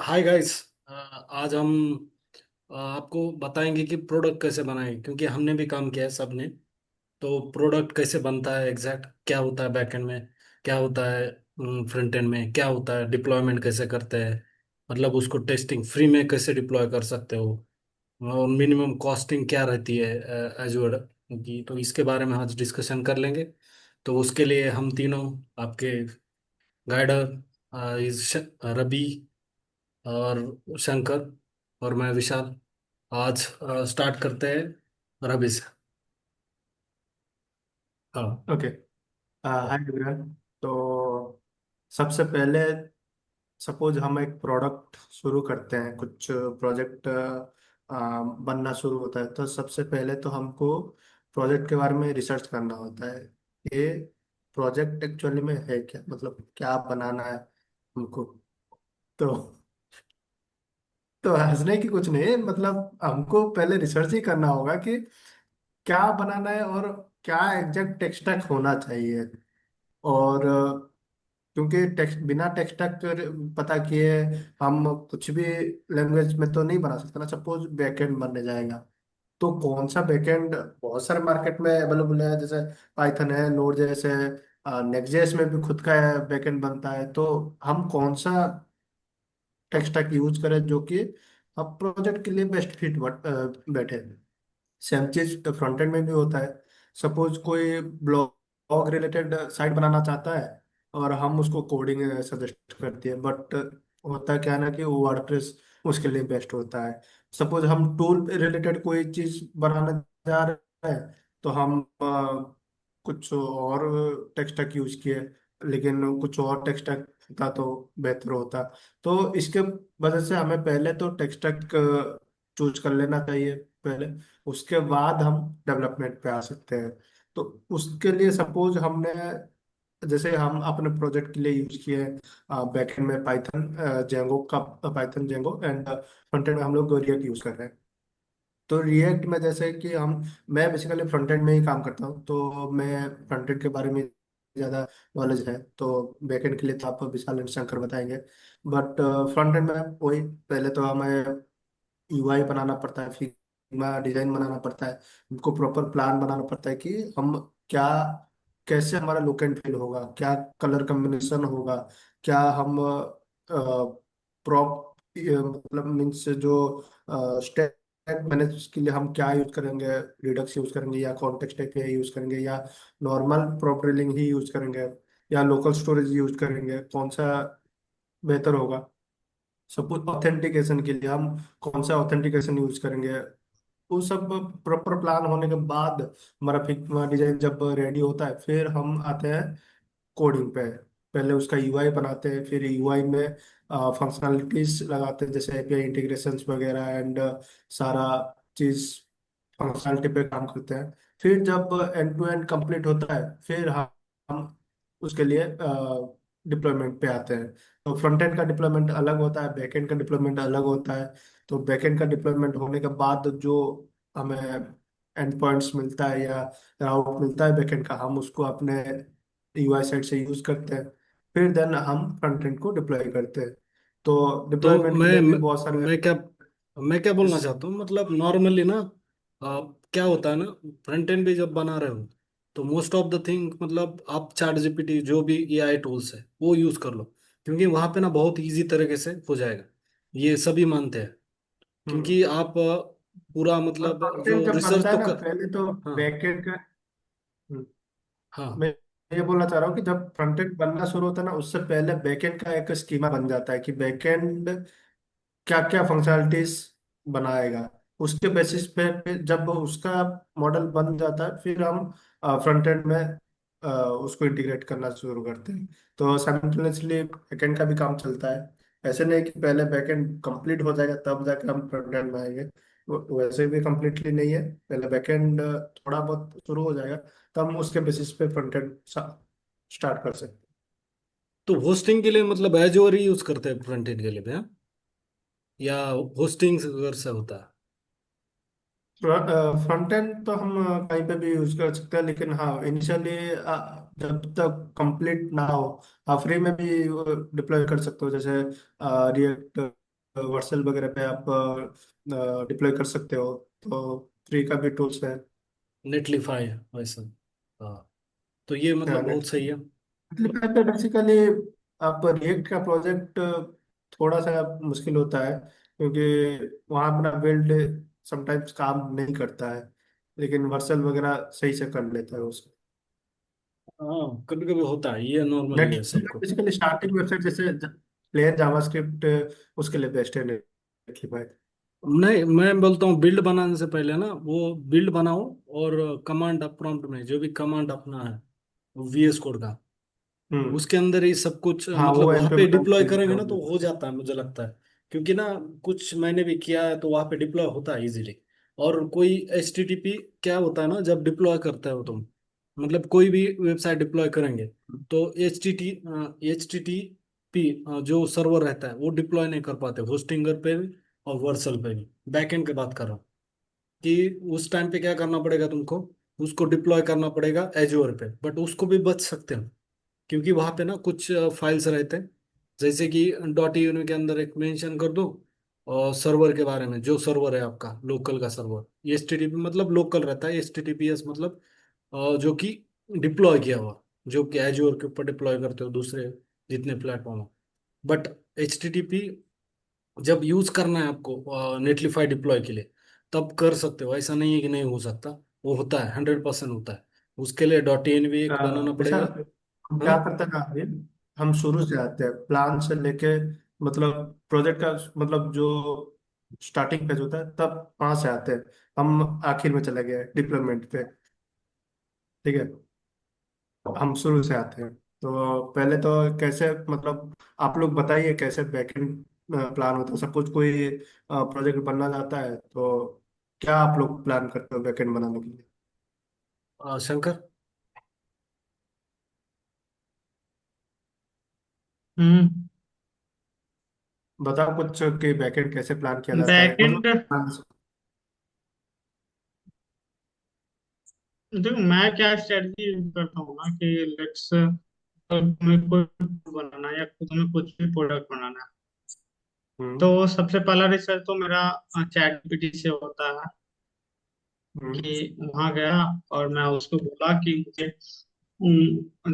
Hi guys. आज हम आपको बताएंगे कि प्रोडक्ट कैसे बनाएं, क्योंकि हमने भी काम किया है सबने। तो प्रोडक्ट कैसे बनता है, एग्जैक्ट क्या होता है बैकएंड में, क्या होता है फ्रंट एंड में, क्या होता है डिप्लॉयमेंट कैसे करते हैं, मतलब उसको टेस्टिंग फ्री में कैसे डिप्लॉय कर सकते हो, और मिनिमम कॉस्टिंग क्या रहती है एजूर की। तो इसके बारे में आज डिस्कशन कर लेंगे। तो उसके लिए हम तीनों आपके गाइडर इज रवि और शंकर और मैं विशाल। आज स्टार्ट करते हैं रवि से। हाँ। ओके। Hi everyone. तो सबसे पहले सपोज हम एक प्रोडक्ट शुरू करते हैं, कुछ प्रोजेक्ट बनना शुरू होता है, तो सबसे पहले तो हमको प्रोजेक्ट के बारे में रिसर्च करना होता है। ये प्रोजेक्ट एक्चुअली में है क्या, मतलब क्या बनाना है हमको। तो हंसने की कुछ नहीं, मतलब हमको पहले रिसर्च ही करना होगा कि क्या बनाना है और क्या एग्जैक्ट टेक स्टैक होना चाहिए। और क्योंकि टेक्स्ट बिना टेक्स्ट टैग पता किए हम कुछ भी लैंग्वेज में तो नहीं बना सकते ना। सपोज बैकएंड बनने जाएगा तो कौन सा बैकएंड, बहुत सारे मार्केट में अवेलेबल है, जैसे पाइथन है, नोड जेएस है, नेक्स्ट.जेएस में भी खुद का बैकएंड बनता है। तो हम कौन सा टेक्स्ट टैग यूज करें जो कि अब प्रोजेक्ट के लिए बेस्ट फिट बैठे। सेम चीज फ्रंट एंड में भी होता है। सपोज कोई ब्लॉग रिलेटेड साइट बनाना चाहता है और हम उसको कोडिंग सजेस्ट करते हैं, बट होता क्या है ना कि वर्डप्रेस उसके लिए बेस्ट होता है। सपोज हम टूल रिलेटेड कोई चीज बनाने जा रहे हैं तो हम कुछ और टेक स्टैक यूज किए, लेकिन कुछ और टेक स्टैक होता तो बेहतर होता। तो इसके वजह से हमें पहले तो टेक स्टैक चूज कर लेना चाहिए पहले, उसके बाद हम डेवलपमेंट पे आ सकते हैं। तो उसके लिए सपोज हमने, जैसे हम अपने प्रोजेक्ट के लिए यूज किए बैकएंड में पाइथन जेंगो का, Python Django, and front end में हम लोग रिएक्ट यूज कर रहे हैं। तो रिएक्ट में जैसे कि हम, मैं बेसिकली फ्रंट एंड में ही काम करता हूँ, तो मैं फ्रंट एंड के बारे में ज़्यादा नॉलेज है। तो बैकएंड के लिए तो आपको विशाल एंड शंकर बताएंगे। बट फ्रंट एंड में वही, पहले तो हमें यूआई बनाना पड़ता है, फिग्मा डिजाइन बनाना पड़ता है, उनको प्रॉपर प्लान बनाना पड़ता है कि हम क्या, कैसे हमारा लुक एंड फील होगा, क्या कलर कॉम्बिनेशन होगा, क्या हम प्रॉप, मतलब मीन्स जो स्टेप मैनेज उसके लिए हम क्या यूज करेंगे, रिडक्स यूज करेंगे या कॉन्टेक्स्ट एपीआई यूज करेंगे या नॉर्मल प्रॉप ड्रिलिंग ही यूज करेंगे या लोकल स्टोरेज यूज करेंगे, कौन सा बेहतर होगा। सपोज ऑथेंटिकेशन के लिए हम कौन सा ऑथेंटिकेशन यूज करेंगे। वो सब प्रॉपर प्लान होने के बाद हमारा फिग्मा डिजाइन जब रेडी होता है, फिर हम आते हैं कोडिंग पे। पहले उसका यूआई बनाते हैं, फिर यूआई में फंक्शनलिटीज लगाते हैं, जैसे एपीआई इंटीग्रेशंस वगैरह एंड सारा चीज फंक्शनलिटी पे काम करते हैं। फिर जब एंड टू एंड कंप्लीट होता है, फिर हम उसके लिए डिप्लॉयमेंट पे आते हैं। तो फ्रंट एंड का डिप्लॉयमेंट अलग होता है, बैक एंड का डिप्लॉयमेंट अलग होता है। तो बैक एंड का डिप्लॉयमेंट होने के बाद जो हमें एंड पॉइंट्स मिलता है या राउट मिलता है बैक एंड का, हम उसको अपने यूआई साइड से यूज करते हैं। फिर देन हम फ्रंट एंड को डिप्लॉय करते हैं। तो तो डिप्लॉयमेंट के लिए भी बहुत सारे। मैं क्या मैं क्या बोलना चाहता हूँ, मतलब नॉर्मली ना क्या होता है ना, फ्रंट एंड भी जब बना रहे हो तो मोस्ट ऑफ द थिंग, मतलब आप चैट जीपीटी जो भी एआई टूल्स है वो यूज कर लो, क्योंकि वहां पे ना बहुत इजी तरीके से हो जाएगा। ये सभी मानते हैं, हम्म। क्योंकि आप पूरा और मतलब फ्रंट एंड जो जब रिसर्च बनता है तो ना, कर। पहले तो हाँ। बैकएंड का। हम्म, हाँ। मैं ये बोलना चाह रहा हूँ कि जब फ्रंट एंड बनना शुरू होता है ना, उससे पहले बैकएंड का एक स्कीमा बन जाता है कि बैकएंड क्या क्या फंक्शनलिटीज बनाएगा। उसके बेसिस पे जब उसका मॉडल बन जाता है, फिर हम फ्रंट एंड में उसको इंटीग्रेट करना शुरू करते हैं। तो साइमल्टेनियसली बैकएंड का भी काम चलता है। ऐसे नहीं कि पहले बैकएंड कंप्लीट हो जाएगा तब जाकर हम फ्रंट एंड में आएंगे। वैसे भी कंप्लीटली नहीं है, पहले बैकएंड थोड़ा बहुत शुरू हो जाएगा, तब हम उसके बेसिस पे फ्रंट एंड स्टार्ट कर सकते हैं। तो होस्टिंग के लिए मतलब एजोर ही यूज करते हैं फ्रंट एंड के लिए, हाँ? या होस्टिंग से होता है? फ्रंट एंड तो हम कहीं पे भी यूज कर सकते हैं, लेकिन हाँ इनिशियली जब तक कंप्लीट ना हो, आप फ्री में भी डिप्लॉय कर सकते हो, जैसे रिएक्ट वर्सल वगैरह पे आप डिप्लॉय कर सकते हो। तो फ्री का भी टूल्स है। नेटलीफाई वैसा। हाँ, तो ये मतलब बहुत नेटफ्लिक्स सही है। पे बेसिकली आप रिएक्ट का प्रोजेक्ट थोड़ा सा मुश्किल होता है, क्योंकि वहाँ अपना बिल्ड समटाइम्स काम नहीं करता है, लेकिन वर्सल वगैरह सही से कर लेता है उसको। हाँ, कभी कभी होता है, ये नॉर्मली है नेटफ्लिक्स सबको। बेसिकली स्टार्टिंग वेबसाइट जैसे प्लेन जावास्क्रिप्ट, उसके लिए बेस्ट है नेटफ्लिक्स। नहीं, मैं बोलता हूँ बिल्ड बनाने से पहले ना वो बिल्ड बनाओ, और कमांड प्रॉम्प्ट में जो भी कमांड अपना है VS कोड का, हम्म। उसके अंदर ही सब कुछ हाँ, मतलब वो वहां पे इम्प्लीमेंट डिप्लॉय कीजिए करेंगे ना तो होगी। हो जाता है, मुझे लगता है। क्योंकि ना कुछ मैंने भी किया है तो वहां पे डिप्लॉय होता है इजीली। और कोई HTTP क्या होता है ना, जब डिप्लॉय करते हो तुम, मतलब कोई भी वेबसाइट डिप्लॉय करेंगे, तो HTTP जो सर्वर रहता है वो डिप्लॉय नहीं कर पाते होस्टिंगर पे भी और वर्सल पे भी। बैकएंड की बात कर रहा हूँ कि उस टाइम पे क्या करना पड़ेगा तुमको, उसको डिप्लॉय करना पड़ेगा एज्योर पे, बट उसको भी बच सकते हो। क्योंकि वहां पे ना कुछ फाइल्स रहते हैं, जैसे कि .env के अंदर एक मेंशन कर दो, और सर्वर के बारे में, जो सर्वर है आपका लोकल का सर्वर, HTTP मतलब लोकल रहता है, HTTPS मतलब जो कि डिप्लॉय किया हुआ, जो कि एज्योर के ऊपर डिप्लॉय करते हो दूसरे जितने प्लेटफॉर्म है। बट HTTP जब यूज करना है आपको नेटलीफाई डिप्लॉय के लिए, तब कर सकते हो, ऐसा नहीं है कि नहीं हो सकता। वो होता है, 100% होता है। उसके लिए .env एक बनाना जैसा पड़ेगा। हम हाँ, क्या करते हैं ना अभी, हम शुरू से आते हैं प्लान से लेके, मतलब प्रोजेक्ट का मतलब जो स्टार्टिंग पेज होता है तब वहां से आते हैं, हम आखिर में चले गए डिप्लोयमेंट पे। ठीक है, हम शुरू से आते हैं। तो पहले तो कैसे, मतलब आप लोग बताइए कैसे बैकएंड प्लान होता है सब कुछ। कोई प्रोजेक्ट बनना चाहता है तो क्या आप लोग प्लान करते हो बैकएंड बनाने के लिए? शंकर। हम्म। बताओ कुछ कि बैकएंड कैसे प्लान किया जाता है, बैकएंड, मतलब। देखो मैं क्या स्ट्रेटजी यूज करता हूँ ना कि लेट्स, तुम्हें कोई बनाना है या तुम्हें कुछ भी प्रोडक्ट बनाना है, तो हम्म। सबसे पहला रिसर्च तो मेरा चैट जीपीटी से होता है। हम्म। कि वहां गया और मैं उसको बोला कि मुझे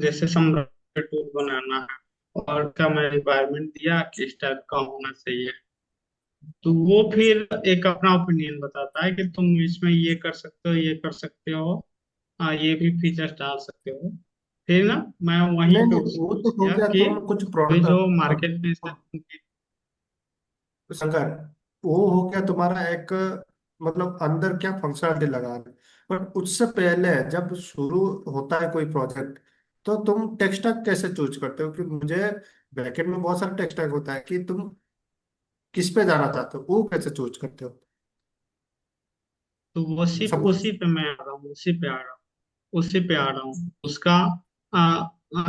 जैसे समराइज टूल बनाना है, और का मैं रिक्वायरमेंट दिया कि इस टाइप का होना चाहिए। तो वो फिर एक अपना ओपिनियन बताता है कि तुम इसमें ये कर सकते हो, ये कर सकते हो, हाँ ये भी फीचर्स डाल सकते हो। फिर ना मैं वहीं नहीं पे नहीं, वो उसको तो हो किया गया, कि तुम कुछ अभी जो प्रोडक्ट अब मार्केट में शंकर, वो हो गया तुम्हारा एक, मतलब अंदर क्या फंक्शनलिटी लगा रहे। बट उससे पहले जब शुरू होता है कोई प्रोजेक्ट, तो तुम टेक स्टैक कैसे चूज करते हो? कि मुझे बैकएंड में बहुत सारा टेक स्टैक होता है, कि तुम किस पे जाना चाहते हो वो कैसे चूज करते हो? तो उसी सपोज। उसी पे मैं आ रहा हूँ, उसी पे आ रहा हूँ, उसी पे आ रहा हूँ। उसका आ,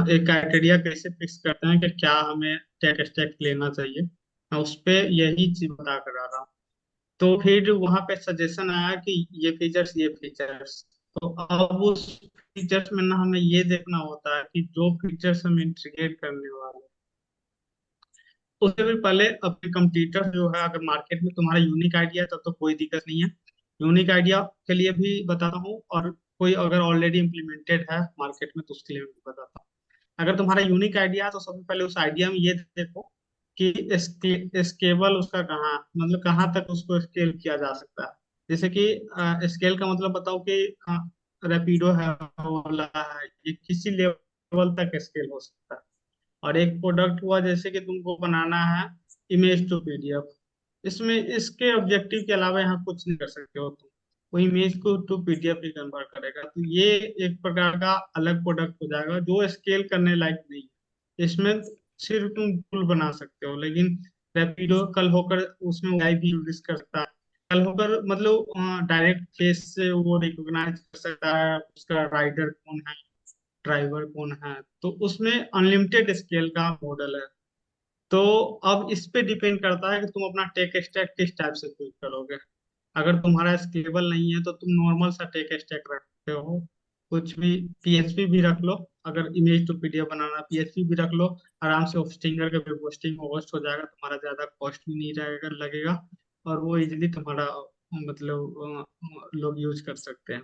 एक क्राइटेरिया कैसे फिक्स करते हैं कि क्या हमें टेक स्टैक लेना चाहिए, मैं उस पे यही चीज बता कर आ रहा हूँ। तो फिर वहां पे सजेशन आया कि ये फीचर्स, तो अब उस फीचर्स में ना हमें ये देखना होता है कि जो फीचर्स हम इंटीग्रेट करने वाले हैं, उससे भी पहले अपने कंप्यूटर जो है, अगर मार्केट में तुम्हारा यूनिक आइडिया है तब तो कोई दिक्कत नहीं है। यूनिक आइडिया के लिए भी बताता हूँ, और कोई अगर ऑलरेडी इम्प्लीमेंटेड है मार्केट में तो उसके लिए भी बताता हूँ। अगर तुम्हारा यूनिक आइडिया है तो सबसे पहले उस आइडिया में ये देखो कि स्केबल उसका कहाँ, मतलब कहाँ तक उसको स्केल किया जा सकता है। जैसे कि स्केल का मतलब बताओ कि रैपिडो है, ओला है, ये किसी लेवल तक स्केल हो सकता है। और एक प्रोडक्ट हुआ जैसे कि तुमको बनाना है इमेज टू पीडीएफ, इसमें इसके ऑब्जेक्टिव के अलावा यहाँ कुछ नहीं कर सकते हो तुम, वो इमेज को टू पीडीएफ ही कन्वर्ट करेगा। तो ये एक प्रकार का अलग प्रोडक्ट हो जाएगा जो स्केल करने लायक नहीं है। इसमें सिर्फ तुम टूल बना सकते हो, लेकिन रैपिडो कल होकर उसमें एआई भी यूज कर सकता है। कल होकर मतलब डायरेक्ट फेस से वो रिकॉग्नाइज कर सकता है उसका राइडर कौन है, ड्राइवर कौन है। तो उसमें अनलिमिटेड स्केल का मॉडल है। तो अब इस पे डिपेंड करता है कि तुम अपना टेक स्टैक किस टाइप से चूज करोगे। अगर तुम्हारा स्केलेबल नहीं है तो तुम नॉर्मल सा टेक स्टैक रखते हो, कुछ भी, पीएचपी भी रख लो, अगर इमेज टू पीडीएफ बनाना पीएचपी भी रख लो, आराम से होस्टिंगर का भी होस्टिंग होस्ट हो जाएगा, तुम्हारा ज्यादा कॉस्ट भी नहीं रहेगा लगेगा, और वो इजीली तुम्हारा मतलब लोग यूज कर सकते हैं।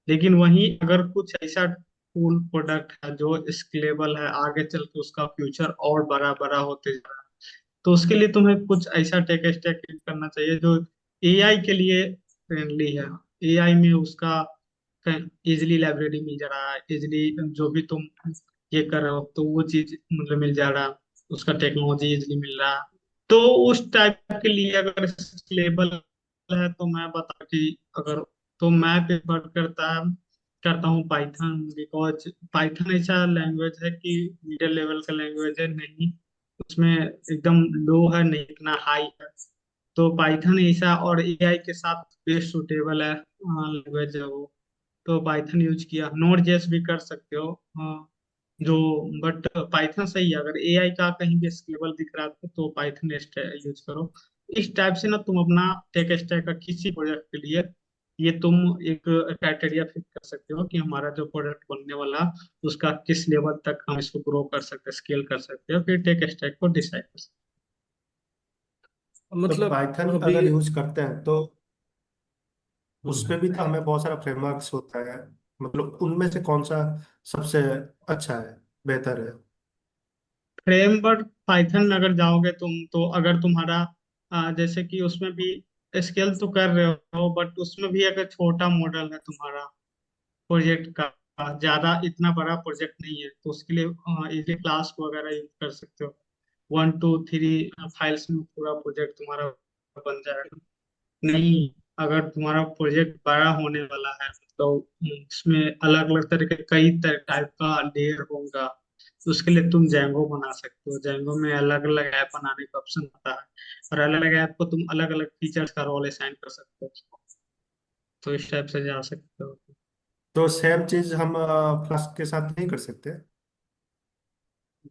लेकिन वहीं अगर कुछ ऐसा टूल प्रोडक्ट है जो स्केलेबल है, आगे चल के उसका फ्यूचर और बड़ा बड़ा होते जा रहा है, तो उसके लिए तुम्हें कुछ ऐसा टेक स्टैक करना चाहिए जो एआई के लिए फ्रेंडली है। एआई में उसका इजिली लाइब्रेरी मिल जा रहा है, इजिली जो भी तुम ये कर रहे हो तो वो चीज मतलब मिल जा रहा है, उसका टेक्नोलॉजी इजिली मिल रहा है। तो उस टाइप के लिए अगर स्केलेबल है तो मैं बता कि अगर, तो मैं प्रेफर करता हूँ पाइथन, बिकॉज पाइथन ऐसा लैंग्वेज है कि मिडिल लेवल का लैंग्वेज है, नहीं उसमें एकदम लो है नहीं इतना हाई है। तो पाइथन ऐसा और एआई के साथ बेस्ट सुटेबल है लैंग्वेज है वो। तो पाइथन यूज किया, नोड जेएस भी कर सकते हो जो, बट पाइथन सही है। अगर एआई का कहीं भी स्केलेबल दिख रहा है तो पाइथन यूज करो। इस टाइप से ना तुम अपना टेक स्टैक का किसी प्रोजेक्ट के लिए ये तुम एक क्राइटेरिया फिक्स कर सकते हो कि हमारा जो प्रोडक्ट बनने वाला उसका किस लेवल तक हम इसको ग्रो कर सकते हैं, स्केल कर सकते हैं, फिर टेक स्टैक को डिसाइड कर सकते तो मतलब पाइथन अभी। अगर यूज करते हैं तो हम्म, उसमें भी तो हमें बहुत सारा फ्रेमवर्क्स होता है, मतलब उनमें से कौन सा सबसे अच्छा है, बेहतर है? हैं। फ्रेमवर्क पाइथन में अगर जाओगे तुम, तो अगर तुम्हारा जैसे कि उसमें भी स्केल तो कर रहे हो, बट उसमें भी अगर छोटा मॉडल है तुम्हारा प्रोजेक्ट का, ज्यादा इतना बड़ा प्रोजेक्ट नहीं है, तो उसके लिए इजी क्लास वगैरह यूज कर सकते हो। 1 2 3 फाइल्स में पूरा प्रोजेक्ट तुम्हारा बन जाएगा। नहीं, अगर तुम्हारा प्रोजेक्ट बड़ा होने वाला है, तो उसमें अलग अलग तरह के कई टाइप का लेयर होगा, तो उसके लिए तुम जैंगो बना सकते हो। जैंगो में अलग अलग ऐप बनाने का ऑप्शन होता है, और अलग अलग ऐप को तुम अलग अलग फीचर्स का रोल असाइन कर सकते हो। तो इस टाइप से जा सकते हो। तो सेम चीज हम फ्लास्क के साथ नहीं कर सकते?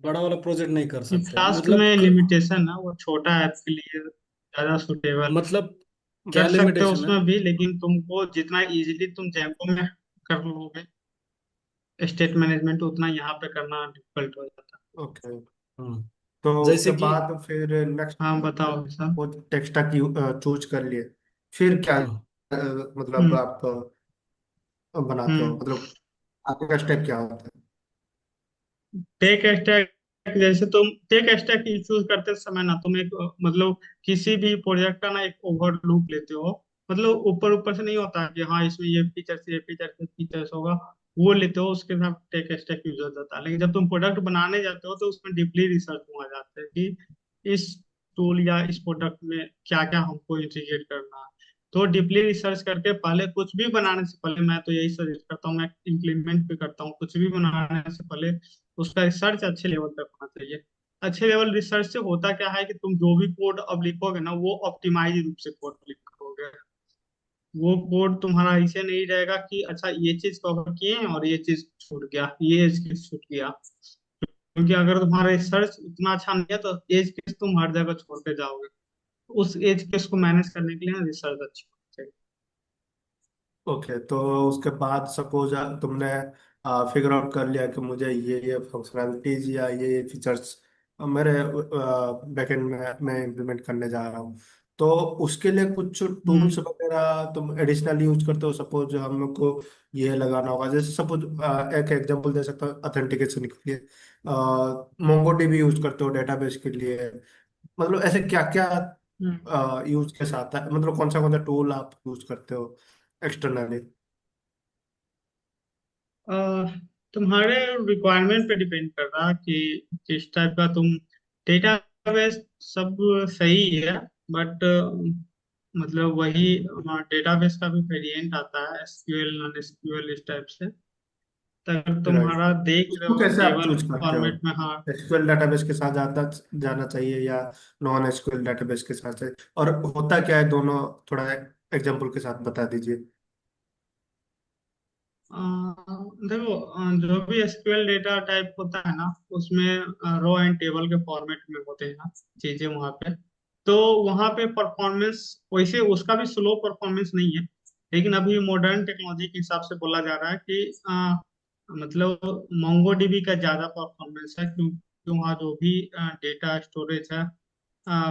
बड़ा वाला प्रोजेक्ट नहीं कर सकते फ्लास्क मतलब में लिमिटेशन है, वो छोटा ऐप के लिए ज्यादा सुटेबल है। मतलब क्या कर सकते हो लिमिटेशन है? उसमें भी, लेकिन तुमको जितना इजीली तुम जैंगो में कर लोगे स्टेट मैनेजमेंट, उतना यहाँ पे करना डिफिकल्ट हो जाता ओके। हम्म, तो उसके जैसे कि बाद फिर नेक्स्ट, है। हाँ बताओ सर। वो टेक्स्ट की चूज कर लिए, फिर क्या हम्म, मतलब हम्म आप बनाते हो, हम्म मतलब आपका स्टेप क्या होता है? टेक स्टैक, जैसे तुम टेक स्टैक चूज करते समय ना तुम एक मतलब किसी भी प्रोजेक्ट का ना एक ओवरलूप लेते हो। मतलब ऊपर ऊपर से नहीं होता कि हाँ इसमें ये फीचर्स होगा, वो लेते हो, उसके साथ टेक स्टैक यूज हो जाता है। लेकिन जब तुम प्रोडक्ट बनाने जाते हो तो उसमें डीपली रिसर्च हुआ जाता है कि इस टूल या इस प्रोडक्ट में क्या क्या हमको इंटीग्रेट करना है। तो डीपली रिसर्च करके पहले, कुछ भी बनाने से पहले, मैं तो यही सजेस्ट करता हूँ, मैं इम्प्लीमेंट भी करता हूँ, कुछ भी बनाने से पहले उसका रिसर्च अच्छे लेवल तक होना चाहिए। अच्छे लेवल रिसर्च से होता क्या है कि तुम जो भी कोड अब लिखोगे ना, वो ऑप्टिमाइज रूप से कोड लिखोगे। वो कोड तुम्हारा ऐसे नहीं रहेगा कि अच्छा ये चीज कवर किए हैं और ये चीज छूट गया, ये एज केस छूट गया। क्योंकि अगर तुम्हारा रिसर्च उतना अच्छा नहीं है तो एज केस तुम हर जगह छोड़ के जाओगे। उस एज केस को मैनेज करने के लिए रिसर्च अच्छी होनी चाहिए। ओके, तो उसके बाद सपोज तुमने फिगर आउट कर लिया कि मुझे ये फंक्शनैलिटीज या ये फीचर्स मेरे बैकएंड में मैं इम्प्लीमेंट करने जा रहा हूँ, तो उसके लिए कुछ टूल्स हम्म वगैरह तुम एडिशनल यूज करते हो? सपोज हमको ये लगाना होगा, जैसे सपोज एक एग्जांपल दे सकता हूँ ऑथेंटिकेशन के लिए, मोंगोडीबी यूज करते हो डेटाबेस के लिए, मतलब ऐसे क्या क्या हम्म यूज के साथ है, मतलब कौन सा टूल आप यूज करते हो एक्सटर्नली? अ, तुम्हारे रिक्वायरमेंट पे डिपेंड कर रहा है कि किस टाइप का तुम डेटाबेस, सब सही है, बट मतलब वही डेटाबेस का भी वेरिएंट आता है, एसक्यूएल नॉन एसक्यूएल इस टाइप से। अगर राइट। तुम्हारा देख रहे उसको हो कैसे आप टेबल चूज करते हो? फॉर्मेट में, हाँ। एसक्यूएल डेटाबेस के साथ जाना चाहिए या नॉन एसक्यूएल डेटाबेस के साथ चाहिए, और होता क्या है दोनों, थोड़ा एग्जांपल के साथ बता दीजिए। अ, देखो, जो भी एसक्यूएल डेटा टाइप होता है ना, उसमें रो एंड टेबल के फॉर्मेट में होते हैं ना चीजें वहां पे। तो वहां पे परफॉर्मेंस वैसे उसका भी स्लो परफॉर्मेंस नहीं है। लेकिन अभी मॉडर्न टेक्नोलॉजी के हिसाब से बोला जा रहा है कि मतलब मोंगोडीबी का ज्यादा परफॉर्मेंस है, क्योंकि वहाँ जो भी डेटा स्टोरेज है,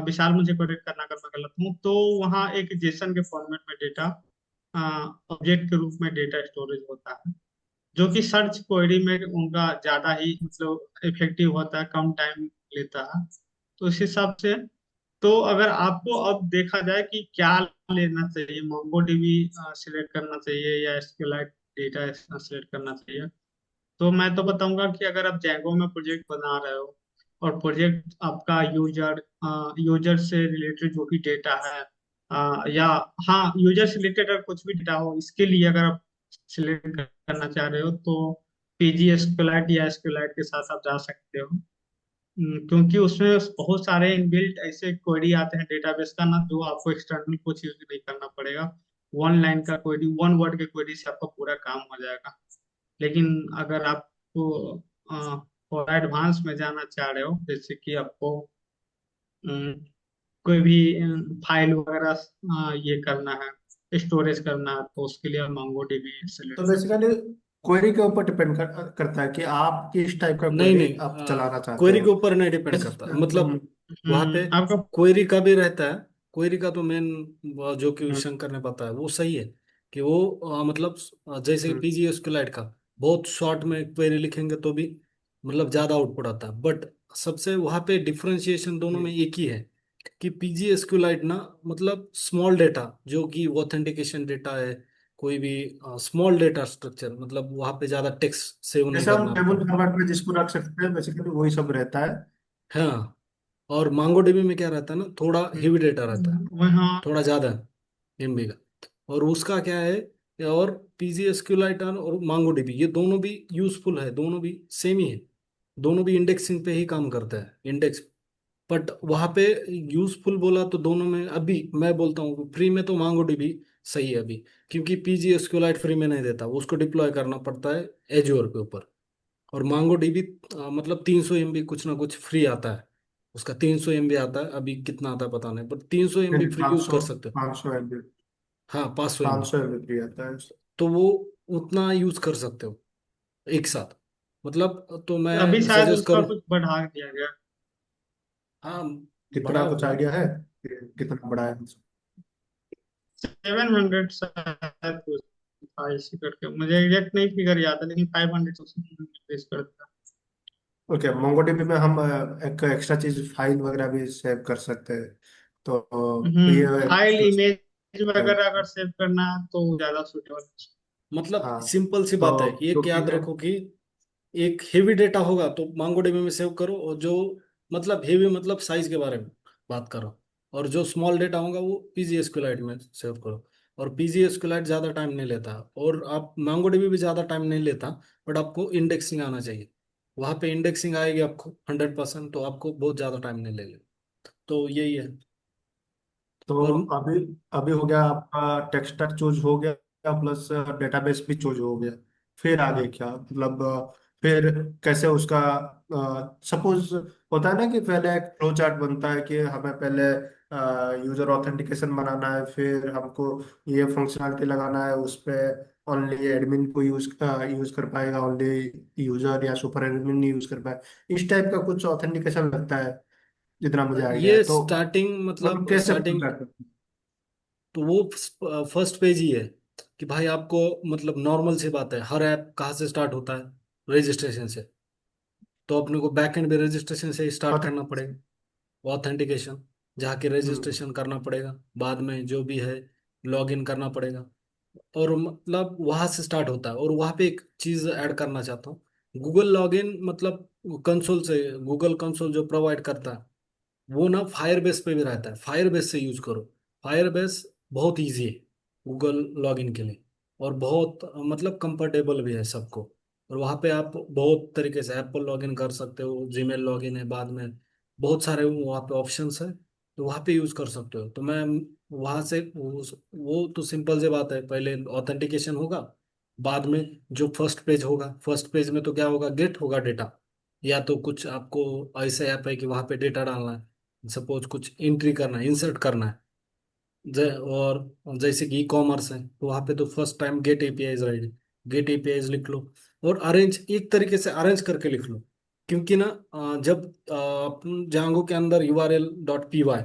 विशाल मुझे करेक्ट करना अगर मैं गलत हूँ, तो वहाँ एक जेसन के फॉर्मेट में डेटा ऑब्जेक्ट के रूप में डेटा स्टोरेज होता है, जो कि सर्च क्वेरी में उनका ज्यादा ही मतलब इफेक्टिव होता है, कम टाइम लेता है। तो इस हिसाब से, तो अगर आपको अब देखा जाए कि क्या लेना चाहिए, मोंगोडीबी सिलेक्ट करना चाहिए या एसक्यूएलाइट डेटा सिलेक्ट करना चाहिए, तो मैं तो बताऊंगा कि अगर आप जैंगो में प्रोजेक्ट बना रहे हो और प्रोजेक्ट आपका यूजर से रिलेटेड जो भी डेटा है, या हाँ, यूजर से रिलेटेड अगर कुछ भी डेटा हो, इसके लिए अगर आप सिलेक्ट करना चाह रहे हो, तो पीजी एसक्यूएलाइट या एसक्यूएलाइट के साथ आप जा सकते हो। क्योंकि उसमें बहुत सारे इनबिल्ट ऐसे क्वेरी आते हैं डेटाबेस का ना, जो आपको एक्सटर्नल कुछ यूज नहीं करना पड़ेगा। वन लाइन का क्वेरी, वन वर्ड के क्वेरी से आपका पूरा काम हो जाएगा। लेकिन अगर आपको और एडवांस में जाना चाह रहे हो, जैसे कि आपको अम, कोई भी फाइल वगैरह ये करना है, स्टोरेज करना है, तो उसके लिए मोंगो डीबी तो सिलेक्ट कर बेसिकली क्वेरी के ऊपर डिपेंड करता है कि आप किस टाइप का नहीं क्वेरी नहीं, आप चलाना चाहते क्वेरी हो। के ऊपर नहीं डिपेंड इस करता, मतलब वहाँ पे आपका। क्वेरी का भी रहता है। क्वेरी का तो मेन जो कि हम्म, शंकर ने बताया वो सही है कि वो मतलब जैसे हम्म, पीजीएसक्यूएलाइट का बहुत शॉर्ट में क्वेरी लिखेंगे तो भी मतलब ज़्यादा आउटपुट आता है, बट सबसे वहाँ पे डिफरेंशिएशन दोनों में एक ही है कि पीजीएसक्यूएलाइट ना मतलब स्मॉल डेटा जो कि ऑथेंटिकेशन डेटा है, कोई भी स्मॉल डेटा स्ट्रक्चर, मतलब वहाँ पे ज़्यादा टेक्स्ट सेव नहीं जैसे हम करना टेबल आपको। फॉर्मेट में जिसको रख सकते हैं बेसिकली वही सब रहता है। हाँ, और मांगोडीबी में क्या रहता है ना, थोड़ा हेवी डेटा रहता है, वहाँ थोड़ा ज़्यादा एमबी का। और उसका क्या है, और पीजीएसक्यूएलाइट और मांगोडीबी ये दोनों भी यूजफुल है, दोनों भी सेम ही है, दोनों भी इंडेक्सिंग पे ही काम करता है, इंडेक्स। बट वहाँ पे यूजफुल बोला तो दोनों में अभी मैं बोलता हूँ फ्री में तो मांगोडीबी सही है अभी, क्योंकि पीजीएसक्यूएलाइट फ्री में नहीं देता, उसको डिप्लॉय करना पड़ता है एज्योर के ऊपर। और मांगो डीबी मतलब 300 MB कुछ ना कुछ फ्री आता है, उसका 300 MB आता है, अभी कितना आता है पता नहीं, पर 300 MB फ्री पाँच यूज सौ कर सकते हो। 500 MB। हाँ, 500 MB। 500 MB आता है। तो वो उतना यूज कर सकते हो एक साथ, मतलब तो अभी मैं शायद सजेस्ट उसका करूँ। कुछ बढ़ा दिया गया। हाँ, कितना बढ़ाया कुछ होगा। आइडिया है कि कितना बड़ा है? 700 शायद कुछ था इसी करके, मुझे एग्जैक्ट नहीं फिगर याद है, लेकिन 500 इंक्रीज करता ओके, मोंगोडीबी में हम एक एक्स्ट्रा चीज फाइल वगैरह भी सेव कर सकते हैं। तो है। ये फाइल प्लस इमेज है। वगैरह अगर सेव करना है तो ज्यादा सुटेबल। मतलब हाँ, सिंपल सी बात है, तो एक क्योंकि याद रखो कि एक हेवी डेटा होगा तो मांगोडीबी में सेव करो, और जो मतलब हेवी मतलब साइज के बारे में बात करो, और जो स्मॉल डेटा होगा वो पीजीएसक्यूएलाइट में सेव करो। और पीजीएसक्यूएलाइट ज़्यादा टाइम नहीं लेता, और आप मांगोडीबी भी ज़्यादा टाइम नहीं लेता, बट आपको इंडेक्सिंग आना चाहिए। वहाँ पे इंडेक्सिंग आएगी आपको 100%, तो आपको बहुत ज़्यादा टाइम नहीं लगेगा। तो यही है। तो और अभी अभी हो गया आपका टेक्स्ट चूज हो गया, प्लस डेटाबेस भी चूज हो गया। फिर आगे हाँ, क्या मतलब फिर कैसे उसका सपोज होता है ना कि पहले एक फ्लो चार्ट बनता है कि हमें पहले यूजर ऑथेंटिकेशन बनाना है, फिर हमको ये फंक्शनलिटी लगाना है उस पे, ओनली एडमिन को यूज कर पाएगा, ओनली यूजर या सुपर एडमिन नहीं यूज कर पाए। इस टाइप का कुछ ऑथेंटिकेशन लगता है जितना मुझे आइडिया है। ये तो स्टार्टिंग मतलब मतलब कैसे स्टार्टिंग, करते हैं? तो वो फर्स्ट पेज ही है कि भाई आपको मतलब नॉर्मल सी बात है, हर ऐप कहाँ से स्टार्ट होता है, रजिस्ट्रेशन से। तो अपने को बैकएंड में रजिस्ट्रेशन से स्टार्ट करना ऑथेंटिकेशन। पड़ेगा, ऑथेंटिकेशन, जाके हम्म। रजिस्ट्रेशन करना पड़ेगा, बाद में जो भी है लॉग इन करना पड़ेगा। और मतलब वहां से स्टार्ट होता है। और वहां पे एक चीज ऐड करना चाहता हूँ, गूगल लॉगिन मतलब कंसोल से, गूगल कंसोल जो प्रोवाइड करता है वो ना फायरबेस पे भी रहता है, फायरबेस से यूज करो। फायरबेस बहुत इजी है गूगल लॉगिन के लिए, और बहुत मतलब कंफर्टेबल भी है सबको। और वहाँ पे आप बहुत तरीके से एप्पल लॉगिन कर सकते हो, जीमेल लॉगिन है, बाद में बहुत सारे वहाँ पे ऑप्शंस है, तो वहाँ पे यूज कर सकते हो। तो मैं वहाँ से वो तो सिंपल सी बात है, पहले ऑथेंटिकेशन होगा, बाद में जो फर्स्ट पेज होगा, फर्स्ट पेज में तो क्या होगा, गेट होगा डेटा, या तो कुछ आपको ऐसे ऐप है कि वहाँ पे डेटा डालना है, सपोज कुछ एंट्री करना है, इंसर्ट करना है, और जैसे कि ई कॉमर्स है तो वहाँ पे तो फर्स्ट टाइम गेट एपीआईज रहेगी, गेट एपीआईज लिख लो। और अरेंज एक तरीके से अरेंज करके लिख लो, क्योंकि ना जब अपन जांगो के अंदर url.py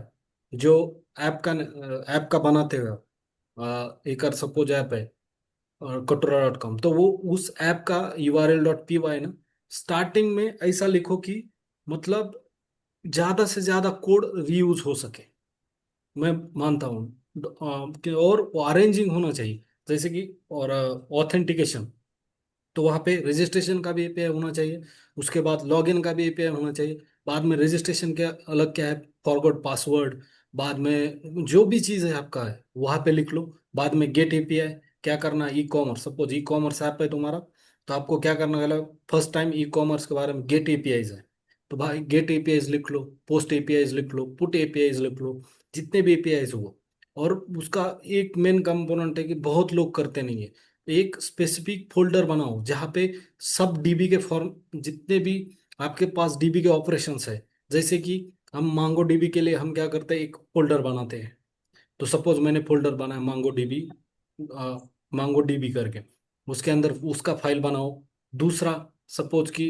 जो ऐप का बनाते हो, एक सपोज ऐप है कटोरा.com, तो वो उस ऐप का url.py ना स्टार्टिंग में ऐसा लिखो कि मतलब ज्यादा से ज्यादा कोड रीयूज हो सके। मैं मानता हूँ और अरेंजिंग होना चाहिए, जैसे कि और ऑथेंटिकेशन, तो वहाँ पे रजिस्ट्रेशन का भी एपीआई होना चाहिए, उसके बाद लॉगिन का भी एपीआई होना चाहिए, बाद में रजिस्ट्रेशन के अलग क्या है, फॉरगॉट पासवर्ड, बाद में जो भी चीज़ है आपका है वहाँ पे लिख लो। बाद में गेट एपीआई क्या करना है, e commerce, suppose e commerce app है तुम्हारा, तो आपको क्या करना है, फर्स्ट टाइम ई कॉमर्स के बारे में गेट एपीआईज है, तो भाई गेट एपीआईज लिख लो, पोस्ट एपीआईज लिख लो, पुट एपीआईज लिख लो, जितने भी एपीआईज हो। और उसका एक मेन कंपोनेंट है कि बहुत लोग करते नहीं है, एक स्पेसिफिक फोल्डर बनाओ जहाँ पे सब डीबी के फॉर्म, जितने भी आपके पास डीबी के ऑपरेशंस है, जैसे कि हम मांगो डीबी के लिए हम क्या करते हैं, एक फोल्डर बनाते हैं। तो सपोज मैंने फोल्डर बनाया मांगो डीबी, मांगो डीबी करके, उसके अंदर उसका फाइल बनाओ। दूसरा सपोज कि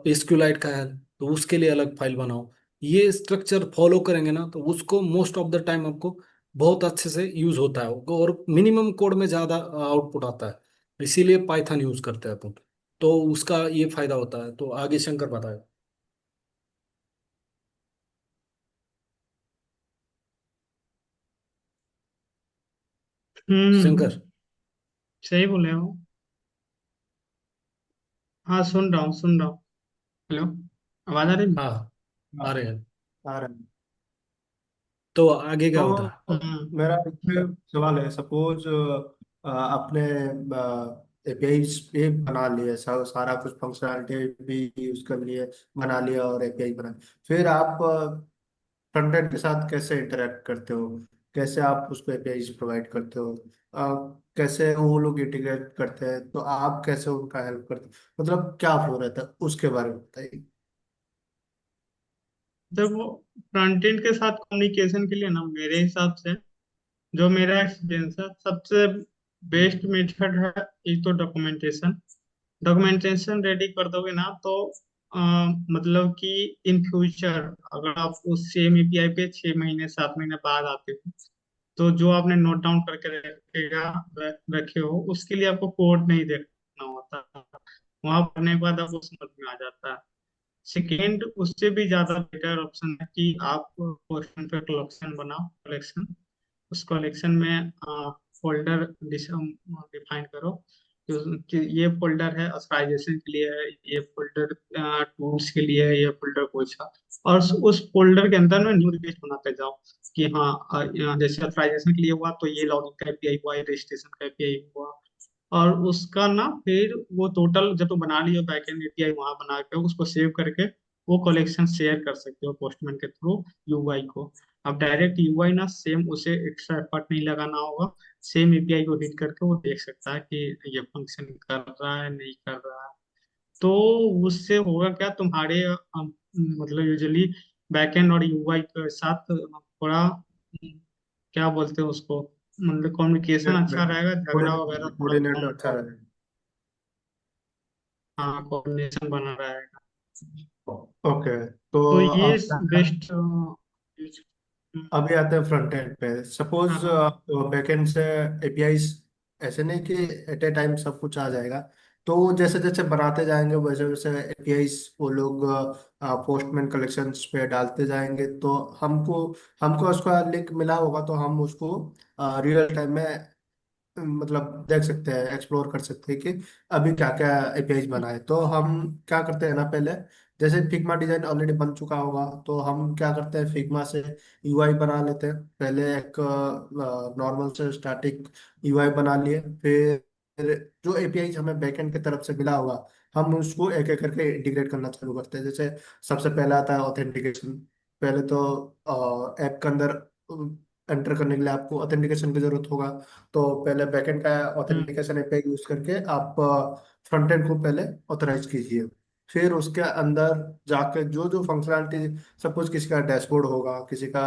एसक्यूलाइट का है तो उसके लिए अलग फाइल बनाओ। ये स्ट्रक्चर फॉलो करेंगे ना तो उसको मोस्ट ऑफ द टाइम आपको बहुत अच्छे से यूज होता है, और मिनिमम कोड में ज़्यादा आउटपुट आता है, इसीलिए पाइथन यूज करते हैं अपन। तो उसका ये फायदा होता है, तो आगे शंकर बताए। हम्म। शंकर। सही बोले हो। हाँ, सुन रहा हूँ, सुन रहा हूँ। हेलो, आवाज आ रही है? हाँ, आ हाँ, रहे हैं। आ रहा है। तो आगे क्या होता है। तो मेरा इसमें सवाल है, सपोज आपने एपीआई भी बना लिया, सारा कुछ फंक्शनलिटी भी यूज कर लिए, बना लिया और एपीआई बना, फिर आप फ्रंट एंड के साथ कैसे इंटरेक्ट करते हो, कैसे आप उसको एपीआई प्रोवाइड करते हो, कैसे वो लोग इंटीग्रेट करते हैं, तो आप कैसे उनका हेल्प करते हो, मतलब क्या फ्लो रहता है उसके बारे में बताइए। जब वो फ्रंट एंड के साथ कम्युनिकेशन के लिए ना, मेरे हिसाब से जो मेरा एक्सपीरियंस है, सबसे बेस्ट मेथड है एक तो डॉक्यूमेंटेशन। डॉक्यूमेंटेशन रेडी कर दोगे ना तो मतलब कि इन फ्यूचर अगर आप उस सेम एपीआई पे 6 महीने 7 महीने बाद आते हो, तो जो आपने नोट डाउन करके रखे हो उसके लिए आपको कोड नहीं देखना होता, वहां पढ़ने के बाद आपको समझ में आ जाता है। सेकेंड, उससे भी ज्यादा बेटर ऑप्शन है कि आप क्वेश्चन पे कलेक्शन बनाओ, कलेक्शन, उस कलेक्शन में फोल्डर डिफाइन करो कि ये फोल्डर है ऑथराइजेशन के लिए है, ये फोल्डर टूल्स के लिए है, ये फोल्डर कुछ है। और उस फोल्डर के अंदर में न्यू रिक्वेस्ट बनाते जाओ कि हाँ, जैसे ऑथराइजेशन के लिए हुआ तो ये लॉगिन का एपीआई हुआ, ये रजिस्ट्रेशन का एपीआई हुआ। और उसका ना फिर वो टोटल जब तुम बना लियो बैकएंड एपीआई वहां बना के उसको सेव करके वो कलेक्शन शेयर कर सकते हो पोस्टमैन के थ्रू यूआई को। अब डायरेक्ट यूआई ना सेम उसे एक्स्ट्रा एफर्ट नहीं लगाना होगा, सेम एपीआई को हिट करके वो देख सकता है कि ये फंक्शन कर रहा है नहीं कर रहा है। तो उससे होगा क्या, तुम्हारे मतलब यूजुअली बैकएंड और यूआई के साथ थोड़ा क्या बोलते हैं उसको, मतलब कम्युनिकेशन अच्छा रहेगा, झगड़ा वगैरह थोड़ा कोऑर्डिनेट कम अच्छा होगा। रहेगा। हाँ, कोऑर्डिनेशन बना रहेगा। ओके। तो तो ये अब बेस्ट यूज। अभी आते हैं फ्रंट एंड पे, हाँ, सपोज हाँ। बैकएंड से एपीआईज, ऐसे नहीं कि एट ए टाइम सब कुछ आ जाएगा, तो जैसे जैसे बनाते जाएंगे वैसे वैसे एपीआईज वो लोग पोस्टमैन कलेक्शंस पे डालते जाएंगे, तो हमको हमको उसका लिंक मिला होगा तो हम उसको रियल टाइम में मतलब देख सकते हैं, एक्सप्लोर कर सकते हैं कि अभी क्या क्या एपीआई बना है। तो हम क्या करते हैं ना, पहले जैसे फिग्मा डिजाइन ऑलरेडी बन चुका होगा तो हम क्या करते हैं, फिग्मा से यूआई बना लेते हैं, पहले एक नॉर्मल से स्टैटिक यूआई बना लिए, फिर जो एपीआई हमें बैकएंड की तरफ से मिला होगा हम उसको एक एक करके इंटीग्रेट करना चालू करते हैं। जैसे सबसे पहले आता है ऑथेंटिकेशन, पहले तो ऐप के अंदर एंटर करने के लिए आपको ऑथेंटिकेशन की जरूरत होगा, तो पहले बैकएंड का हम्म। ऑथेंटिकेशन एपीआई यूज करके आप फ्रंट एंड को पहले ऑथराइज कीजिए। फिर उसके अंदर जाके जो जो फंक्शनैलिटी, सपोज किसी का डैशबोर्ड होगा, किसी का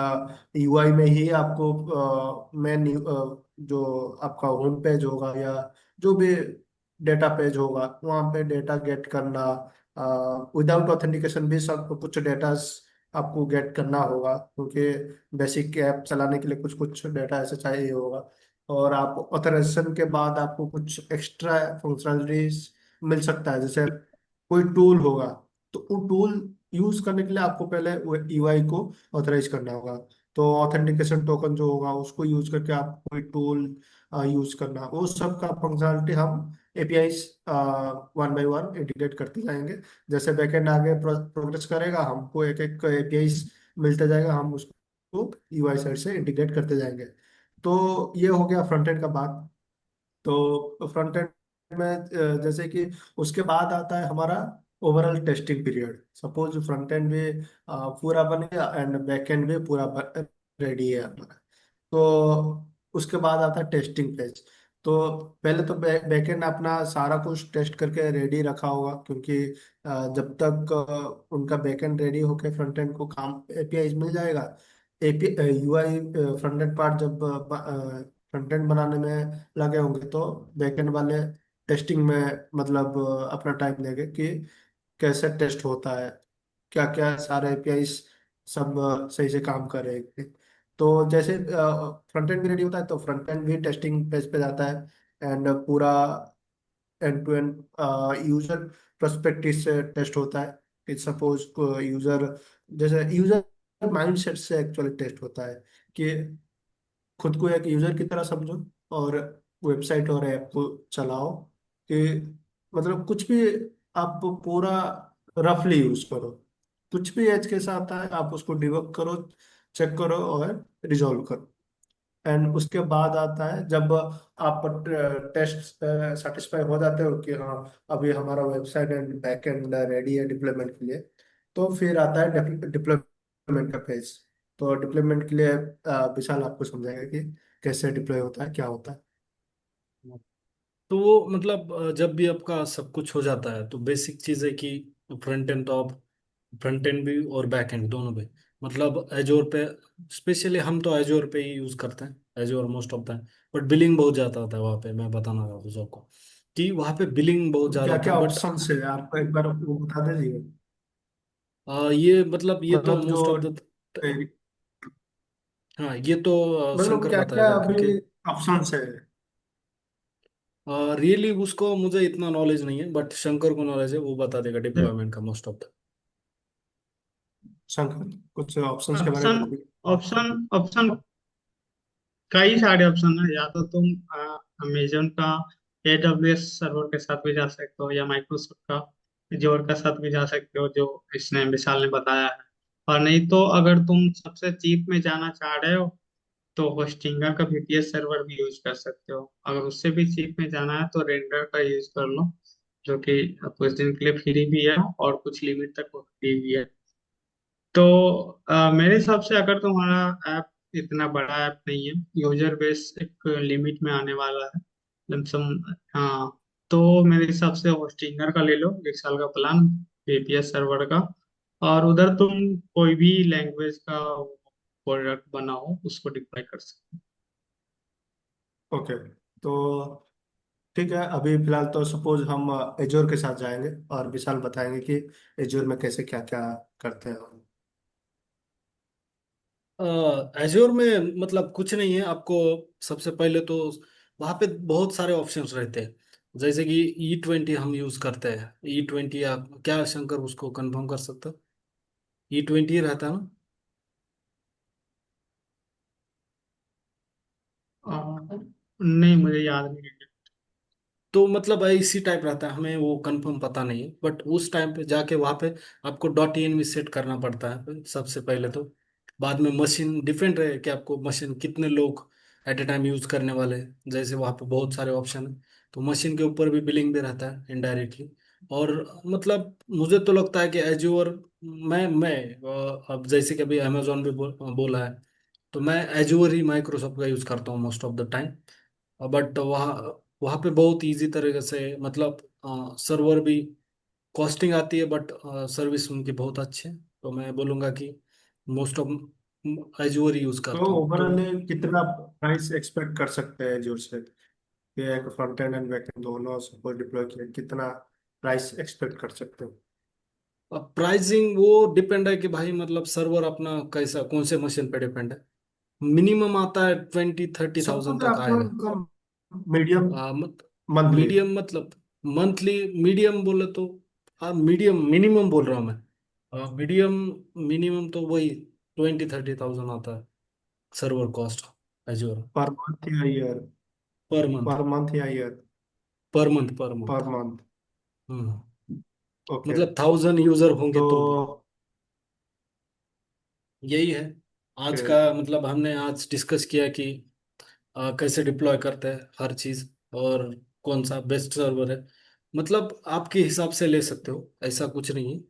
यूआई में ही आपको मेन जो आपका होम पेज होगा या जो भी डेटा पेज होगा वहाँ पे डेटा गेट करना, विदाउट ऑथेंटिकेशन भी सब कुछ डेटा आपको गेट करना होगा, क्योंकि बेसिक ऐप चलाने के लिए कुछ कुछ डेटा ऐसे चाहिए होगा। और आप ऑथराइजेशन के बाद आपको कुछ एक्स्ट्रा फंक्शनलिटीज मिल सकता है, जैसे कोई टूल होगा, तो वो टूल यूज करने के लिए आपको पहले यूआई को ऑथराइज करना होगा। तो ऑथेंटिकेशन टोकन जो होगा उसको यूज करके आप कोई टूल यूज करना, वो सब का फंक्शनलिटी हम API one by one integrate करते जाएंगे। जैसे बैकएंड आगे प्रोग्रेस करेगा, हमको एक एक एपीआई मिलते जाएगा, हम उसको यूआई साइड से इंटीग्रेट करते जाएंगे। तो ये हो गया फ्रंट एंड का बात। तो फ्रंट एंड में जैसे कि उसके बाद आता है हमारा overall testing period. Suppose front end भी पूरा बन गया एंड बैक एंड भी पूरा रेडी है हमारा, तो उसके बाद आता है टेस्टिंग फेज। तो पहले तो बैकएंड अपना सारा कुछ टेस्ट करके रेडी रखा होगा, क्योंकि जब तक उनका बैकएंड रेडी होके फ्रंट एंड को काम एपीआई मिल जाएगा। AP UI front end part जब फ्रंट एंड बनाने में लगे होंगे, तो बैकएंड वाले टेस्टिंग में मतलब अपना टाइम देंगे कि कैसे टेस्ट होता है, क्या क्या सारे एपीआई सब सही से काम कर रहे हैं। तो जैसे फ्रंट एंड भी रेडी होता है, तो फ्रंट एंड भी टेस्टिंग पेज पे जाता है एंड पूरा end to end user perspective से टेस्ट होता है। कि सपोज यूजर, जैसे यूजर माइंडसेट से एक्चुअली टेस्ट होता है कि खुद को एक यूजर की तरह समझो और वेबसाइट और ऐप को चलाओ, कि मतलब कुछ भी आप पूरा रफली यूज करो, कुछ भी एज के साथ है आप उसको डिबग करो, चेक करो और रिजॉल्व करो। एंड उसके बाद आता है जब आप टेस्ट सेटिस्फाई हो जाते हो कि हाँ अभी हमारा वेबसाइट एंड बैकएंड रेडी है डिप्लॉयमेंट के लिए, तो फिर आता है डिप्लॉयमेंट का फेज। तो डिप्लॉयमेंट के लिए विशाल आपको समझाएगा कि कैसे डिप्लॉय होता है, क्या होता है। तो वो मतलब जब भी आपका सब कुछ हो जाता है तो बेसिक चीज है कि फ्रंट एंड तो आप फ्रंट एंड भी और बैक एंड दोनों पे मतलब एजोर पे, स्पेशली हम तो एजोर पे ही यूज करते हैं, एजोर most of the. But billing बहुत ज्यादा होता है वहाँ पे, मैं बताना चाहता हूँ आपको कि वहाँ पे बिलिंग बहुत तो ज्यादा क्या होता क्या है। बट ऑप्शन है आपको एक बार वो बता दीजिए। ये मतलब ये तो मतलब जो मोस्ट ऑफ द, हाँ ये तो मतलब शंकर क्या क्या बताएगा क्योंकि अभी ऑप्शन है। रियली उसको मुझे इतना नॉलेज नहीं है, बट शंकर को नॉलेज है, वो बता देगा डिप्लॉयमेंट का मोस्ट ऑफ द। शंकर, कुछ ऑप्शंस के बारे में ऑप्शन बता दीजिए। ऑप्शन ऑप्शन कई सारे ऑप्शन है। या तो तुम अमेजोन का AWS सर्वर के साथ भी जा सकते हो, या माइक्रोसॉफ्ट का Azure के साथ भी जा सकते हो, जो इसने विशाल ने बताया है। और नहीं तो अगर तुम सबसे चीप में जाना चाह रहे हो तो होस्टिंगर का VPS सर्वर भी यूज कर सकते हो। अगर उससे भी चीप में जाना है तो रेंडर का यूज कर लो, जो कि कुछ दिन के लिए फ्री भी है और कुछ लिमिट तक वो फ्री भी है। तो मेरे हिसाब से अगर तुम्हारा ऐप इतना बड़ा ऐप नहीं है, यूजर बेस एक लिमिट में आने वाला है लमसम, हाँ, तो मेरे हिसाब से होस्टिंगर का ले लो 1 साल का प्लान, VPS सर्वर का। और उधर तुम कोई भी लैंग्वेज का प्रोडक्ट बनाओ, उसको डिप्लॉय कर सकते ओके, तो ठीक है, अभी फिलहाल तो सपोज हम एजोर के साथ जाएंगे और विशाल बताएंगे कि एजोर में कैसे क्या क्या करते हैं हम। एज्योर में मतलब कुछ नहीं है आपको। सबसे पहले तो वहाँ पे बहुत सारे ऑप्शंस रहते हैं, जैसे कि E20 हम यूज करते हैं। E20 आप क्या शंकर उसको कंफर्म कर सकते हो? E20 रहता है ना? हो। नहीं, मुझे याद नहीं है। तो मतलब इसी टाइप रहता है, हमें वो कंफर्म पता नहीं है, बट उस टाइम पे जाके वहाँ पे आपको .env सेट करना पड़ता है सबसे पहले तो। बाद में मशीन डिफरेंट है कि आपको मशीन कितने लोग एट ए टाइम यूज करने वाले हैं, जैसे वहाँ पे बहुत सारे ऑप्शन है। तो मशीन के ऊपर भी बिलिंग भी रहता है इनडायरेक्टली। और मतलब मुझे तो लगता है कि एज्योर, मैं अब जैसे कि अभी अमेजोन भी बोला है, तो मैं एज्योर ही माइक्रोसॉफ्ट का यूज करता हूँ most of the time. But वहाँ वहाँ पे बहुत इजी तरीके से मतलब सर्वर भी कॉस्टिंग आती है, बट सर्विस उनकी बहुत अच्छी है। तो मैं बोलूँगा कि मोस्ट ऑफ एजूर यूज़ तो करता हूँ तो। ओवरऑल कितना प्राइस एक्सपेक्ट कर सकते हैं जो से, ये एक front end and back and दोनों सपोर्ट डिप्लॉय किया, कितना प्राइस एक्सपेक्ट कर सकते हैं? अब प्राइसिंग वो डिपेंड है कि भाई मतलब सर्वर अपना कैसा, कौन से मशीन पे डिपेंड है। मिनिमम आता है 20-30 थाउजेंड सपोज तक आपको आएगा। मीडियम मत मंथली। मीडियम मतलब मंथली, मीडियम बोले तो, हाँ मीडियम मिनिमम बोल रहा हूँ मैं। मीडियम मिनिमम तो वही 20-30 थाउजेंड आता है सर्वर कॉस्ट एजोर। पर मंथ या year? Per month. Per month या ईयर? पर मंथ पर पर मंथ। मंथ। हम्म। ओके। मतलब 1000 यूजर होंगे तो भी। तो यही है आज का, मतलब हमने आज डिस्कस किया कि कैसे डिप्लॉय करते हैं हर चीज, और कौन सा बेस्ट सर्वर है। मतलब आपके हिसाब से ले सकते हो, ऐसा कुछ नहीं है।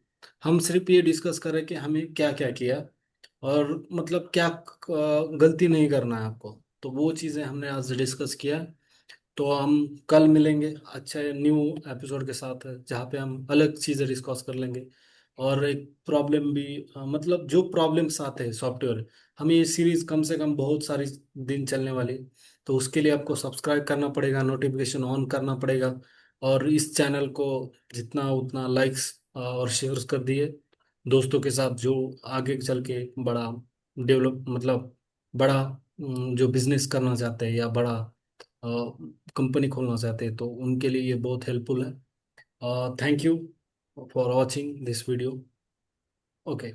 हम सिर्फ ये डिस्कस करें कि हमें क्या क्या किया, और मतलब क्या गलती नहीं करना है आपको। तो वो चीज़ें हमने आज डिस्कस किया। तो हम कल मिलेंगे अच्छे न्यू एपिसोड के साथ, जहाँ पे हम अलग चीज़ें डिस्कस कर लेंगे। और एक प्रॉब्लम भी, मतलब जो प्रॉब्लम्स आते हैं सॉफ्टवेयर, हमें ये सीरीज कम से कम बहुत सारी दिन चलने वाली। तो उसके लिए आपको सब्सक्राइब करना पड़ेगा, नोटिफिकेशन ऑन करना पड़ेगा, और इस चैनल को जितना उतना लाइक्स और शेयर्स कर दिए दोस्तों के साथ, जो आगे चल के बड़ा डेवलप, मतलब बड़ा जो बिजनेस करना चाहते हैं या बड़ा कंपनी खोलना चाहते हैं, तो उनके लिए ये बहुत हेल्पफुल है। Thank you for watching this video. Okay.